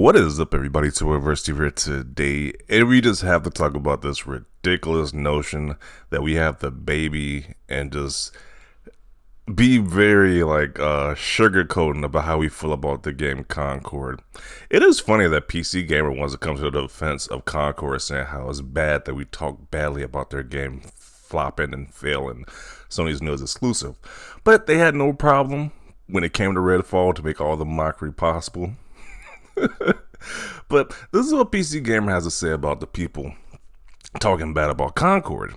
What is up, everybody? To University here today, and we just have to talk about this ridiculous notion that we have to baby and just be very sugarcoating about how we feel about the game Concord. It is funny that PC Gamer wants to come to the defense of Concord, saying how it's bad that we talk badly about their game flopping and failing Sony's newest exclusive, but they had no problem when it came to Redfall to make all the mockery possible. But this is what PC Gamer has to say about the people talking bad about Concord.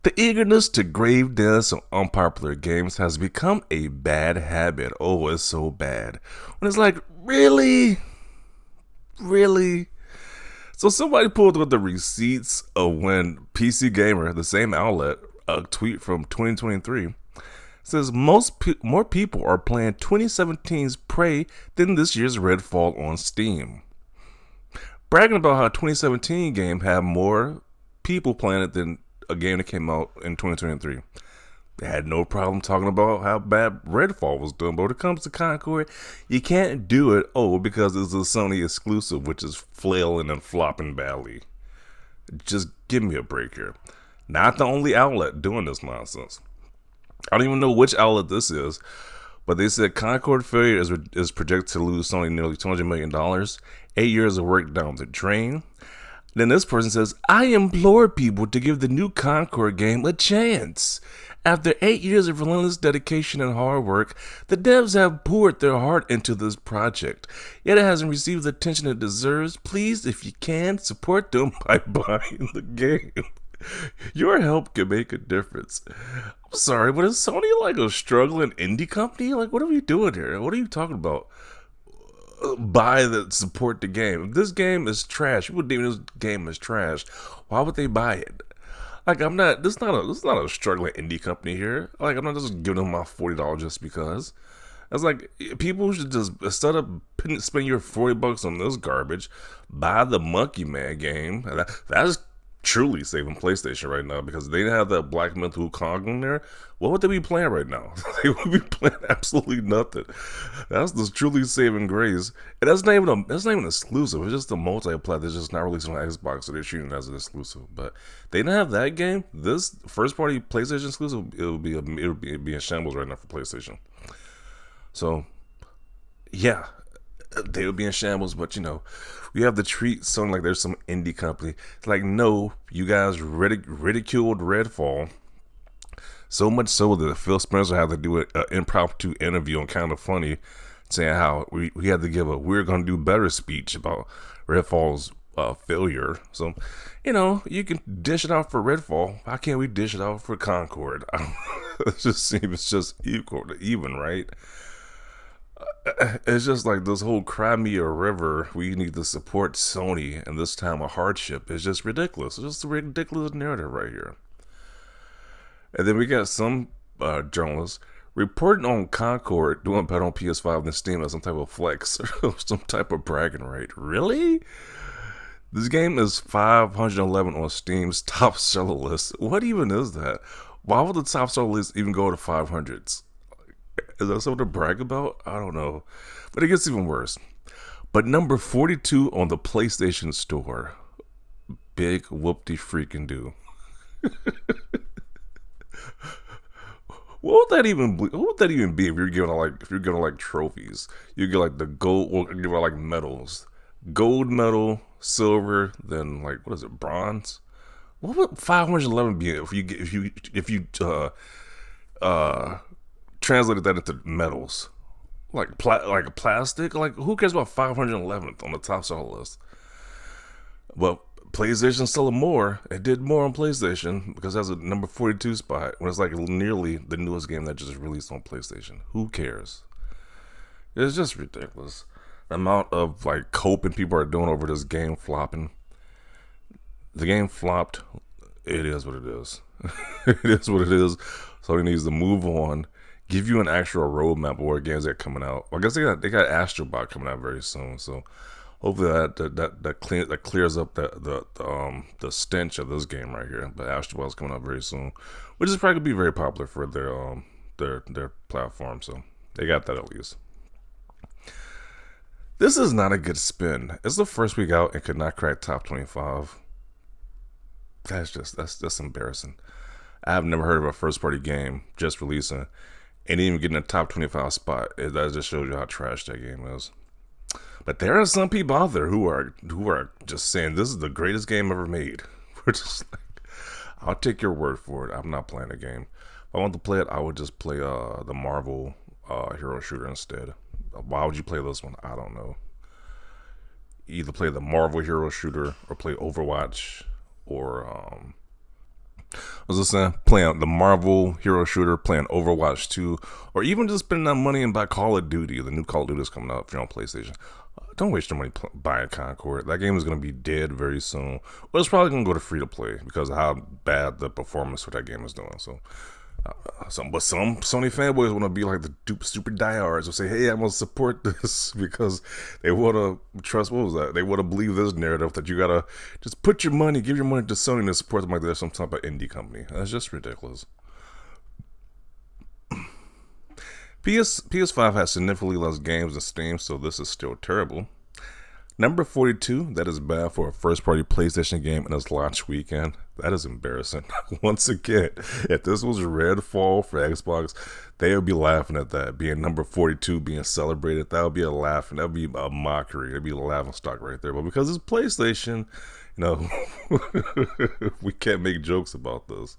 The eagerness to grave dance on unpopular games has become a bad habit. Oh, it's so bad. When it's like, really? Really? So somebody pulled up the receipts of when PC Gamer, the same outlet, a tweet from 2023, says more people are playing 2017's Prey than this year's Redfall on Steam. Bragging about how 2017 game had more people playing it than a game that came out in 2023. They had no problem talking about how bad Redfall was doing, but when it comes to Concord, you can't do it, because it's a Sony exclusive, which is flailing and flopping badly. Just give me a break here. Not the only outlet doing this nonsense. I don't even know which outlet this is, but they said Concord failure is projected to lose Sony nearly $200 million, 8 years of work down the drain. Then this person says, I implore people to give the new Concord game a chance. After 8 years of relentless dedication and hard work, the devs have poured their heart into this project, yet it hasn't received the attention it deserves. Please, if you can, support them by buying the game. Your help can make a difference. I'm sorry, but is Sony like a struggling indie company? Like, what are we doing here? What are you talking about? Buy the support the game. If this game is trash, people deem this game is trash. Why would they buy it? Like, this is not a struggling indie company here. Like, I'm not just giving them my $40 just because. It's like, people should just, instead of spending your $40 on this garbage, buy the Monkey Man game. That's truly saving PlayStation right now, because they didn't have that Black Myth Wukong in there. What would they be playing right now? They would be playing absolutely nothing. That's the truly saving grace. And that's not even exclusive. It's just a multiplayer that's just not released on Xbox, so they're treating it as an exclusive. But they didn't have that game. This first party PlayStation exclusive, it would be in shambles right now for PlayStation. So yeah, they would be in shambles, but we have to treat Sony like there's some indie company. It's like, no, you guys ridiculed Redfall so much so that Phil Spencer had to do an impromptu interview on Kind of Funny, saying how we had to give a "we're gonna do better" speech about Redfall's failure. So, you can dish it out for Redfall. Why can't we dish it out for Concord? It just seems just even, right? It's just like this whole cry me a river, we need to support Sony in this time of hardship. It's just ridiculous. It's just a ridiculous narrative right here. And then we got some journalists reporting on Concord doing better on PS5 than Steam as some type of flex or some type of bragging right. Really? This game is 511 on Steam's top seller list. What even is that? Why would the top seller list even go to 500s? Is that something to brag about? I don't know. But it gets even worse. But number 42 on the PlayStation Store. Big whoop-de-freaking do. What would that even be if you're giving trophies? You get like the gold, or give like medals. Gold medal, silver, then what is it, bronze? What would 511 be if you translated that into metals, like plastic? Like, who cares about 511th on the top seller list? Well, PlayStation selling more. It did more on PlayStation because that's a number 42 spot when it's like nearly the newest game that just released on PlayStation. Who cares? It's just ridiculous. The amount of coping people are doing over this game flopping. The game flopped. It is what it is. It is what it is. So he needs to move on. Give you an actual roadmap of what games are coming out. Well, I guess they got Astrobot coming out very soon. So hopefully that clears up the stench of this game right here. But Astrobot's coming out very soon, which is probably gonna be very popular for their platform. So they got that at least. This is not a good spin. It's the first week out and could not crack top 25. That's embarrassing. I've never heard of a first party game just releasing and even getting a top 25 spot. That just shows you how trash that game is. But there are some people out there who are just saying this is the greatest game ever made. We're just like, I'll take your word for it. I'm not playing the game. If I want to play it, I would just play the Marvel hero shooter instead. Why would you play this one? I don't know. Either play the Marvel hero shooter or play Overwatch or what was I saying? Playing the Marvel hero shooter, playing Overwatch 2, or even just spending that money and buy Call of Duty. The new Call of Duty is coming out if you're on PlayStation. Don't waste your money buying Concord. That game is going to be dead very soon. Well, it's probably going to go to free to play because of how bad the performance for that game is doing. So, some Sony fanboys want to be like the super diehards and say, "Hey, I'm gonna support this," because they want to trust. What was that? They want to believe this narrative that you gotta just put your money, give your money to Sony to support them like they're some type of indie company. That's just ridiculous. PS5 has significantly less games than Steam, so this is still terrible. Number 42, that is bad for a first-party PlayStation game in its launch weekend. That is embarrassing. Once again, if this was Redfall for Xbox, they would be laughing at that. Being number 42, being celebrated, that would be a laugh, and that would be a mockery. It would be a laughing stock right there. But because it's PlayStation, we can't make jokes about this.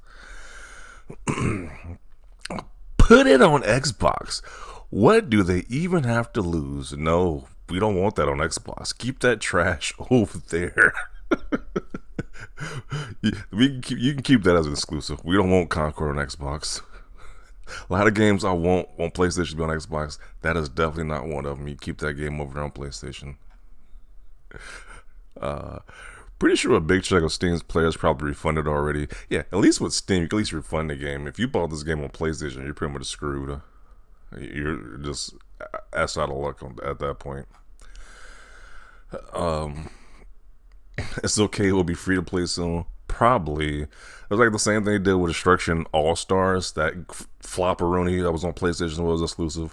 Put it on Xbox. What do they even have to lose? No, we don't want that on Xbox. Keep that trash over there. You can keep that as an exclusive. We don't want Concord on Xbox. A lot of games I want on PlayStation to be on Xbox. That is definitely not one of them. You keep that game over there on PlayStation. Pretty sure a big chunk of Steam's players probably refunded already. Yeah, at least with Steam, you can at least refund the game. If you bought this game on PlayStation, you're pretty much screwed. You're just ass out of luck at that point. It's okay. It will be free to play soon. Probably. It was like the same thing they did with Destruction All Stars. That flopperoonie that was on PlayStation was exclusive.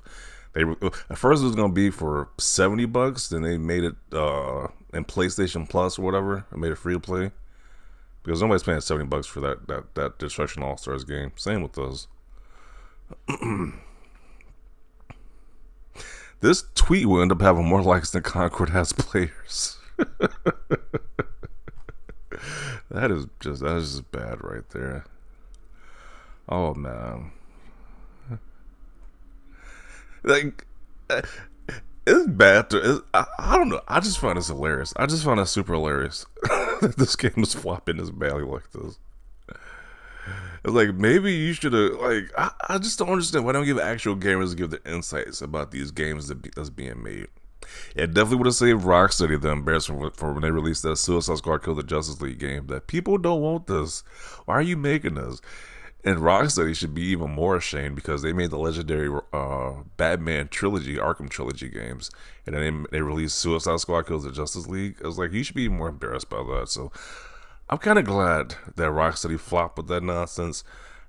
At first it was gonna be for $70. Then they made it in PlayStation Plus or whatever. It made it free to play because nobody's paying $70 for that Destruction All Stars game. Same with those. This tweet will end up having more likes than Concord has players. That is just bad right there. Oh man, like it's bad. I don't know. I just find this hilarious. I just find it super hilarious that this game is flopping this badly like this. It's like maybe you should have I just don't understand why don't give actual gamers give their insights about these games that's being made. It definitely would have saved Rocksteady the embarrassment for when they released that Suicide Squad Kill the Justice League game. That people don't want this. Why are you making this? And Rocksteady should be even more ashamed because they made the legendary Batman trilogy, Arkham trilogy games, and then they released Suicide Squad Kills the Justice League. I was like, you should be more embarrassed by that. So I'm kind of glad that Rocksteady flopped with that nonsense.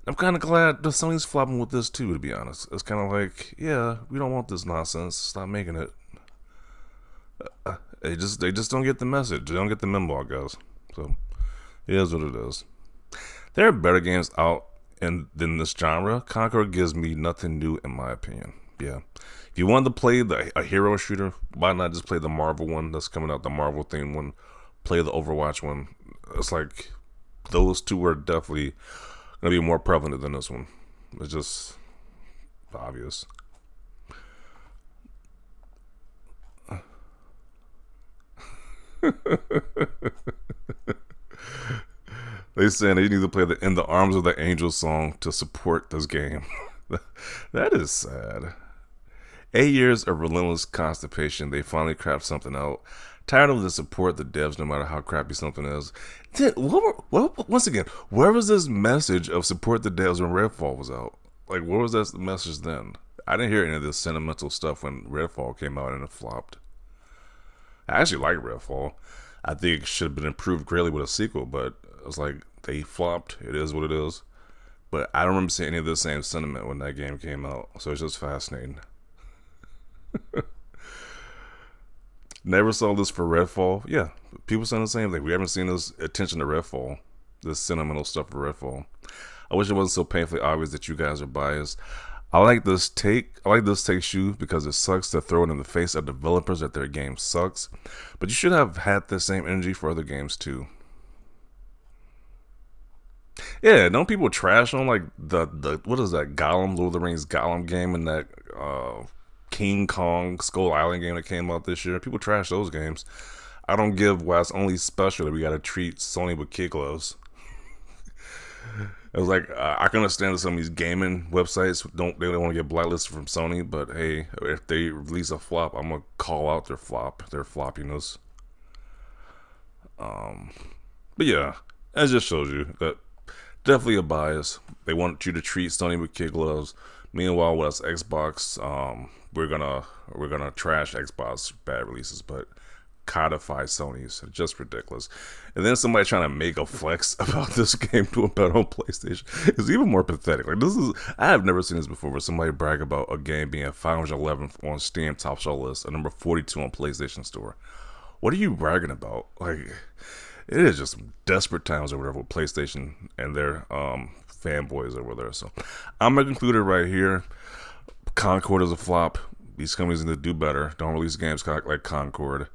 I'm kind of glad that Sony's flopping with this too, to be honest. It's kind of like, yeah, we don't want this nonsense. Stop making it. They just don't get the message. They don't get the memo, I guess. So it is what it is. There are better games out than this genre. Concord gives me nothing new, in my opinion. Yeah. If you wanted to play a hero shooter, why not just play the Marvel one that's coming out, the Marvel themed one? Play the Overwatch one. It's like those two are definitely going to be more prevalent than this one. It's just obvious. They saying they need to play the "In the Arms of the Angel" song to support this game. That is sad. 8 years of relentless constipation, they finally crapped something out. Tired of the support the devs, no matter how crappy something is. Once again, where was this message of support the devs when Redfall was out? Like, where was that message then? I didn't hear any of this sentimental stuff when Redfall came out and it flopped. I actually like Redfall. I think it should have been improved greatly with a sequel, but it's like they flopped. It is what it is. But I don't remember seeing any of the same sentiment when that game came out, so it's just fascinating. Never saw this for Redfall. Yeah, people saying the same thing. We haven't seen this attention to Redfall, this sentimental stuff for Redfall. I wish it wasn't so painfully obvious that you guys are biased. I like this take. I like this take, Shu, because it sucks to throw it in the face of developers that their game sucks. But you should have had the same energy for other games too. Yeah, don't people trash on like the what is that Gollum, Lord of the Rings Gollum game, and that King Kong Skull Island game that came out this year? People trash those games. I don't give why it's only special that we gotta treat Sony with kid gloves. It was like I can understand that some of these gaming websites don't want to get blacklisted from Sony, but hey, if they release a flop, I'm gonna call out their floppiness. But yeah, it just shows you that definitely a bias. They want you to treat Sony with kid gloves. Meanwhile, with us Xbox, we're gonna trash Xbox bad releases, but codify Sony's. Just ridiculous. And then somebody trying to make a flex about this game doing better on PlayStation is even more pathetic. Like I have never seen this before, where somebody brag about a game being 511 on Steam top shelf list, and number 42 on PlayStation Store. What are you bragging about? Like, it is just desperate times or whatever with PlayStation and their fanboys over there. So I'm gonna conclude it right here. Concord is a flop. These companies need to do better. Don't release games like Concord.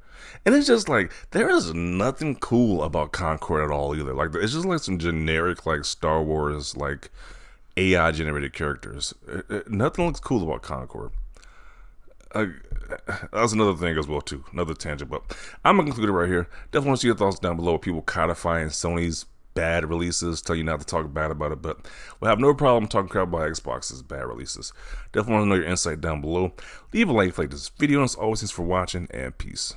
And it's just like, there is nothing cool about Concord at all either. Like, it's just like some generic like Star Wars like AI generated characters. Nothing looks cool about Concord. That's another thing as well too, another tangent. But I'm gonna conclude it right here. Definitely want to see your thoughts down below. People codifying Sony's bad releases, tell you not to talk bad about it, but we'll have no problem talking crap about Xbox's bad releases. Definitely want to know your insight down below. Leave a like if you like this video, and as always, thanks for watching, and peace.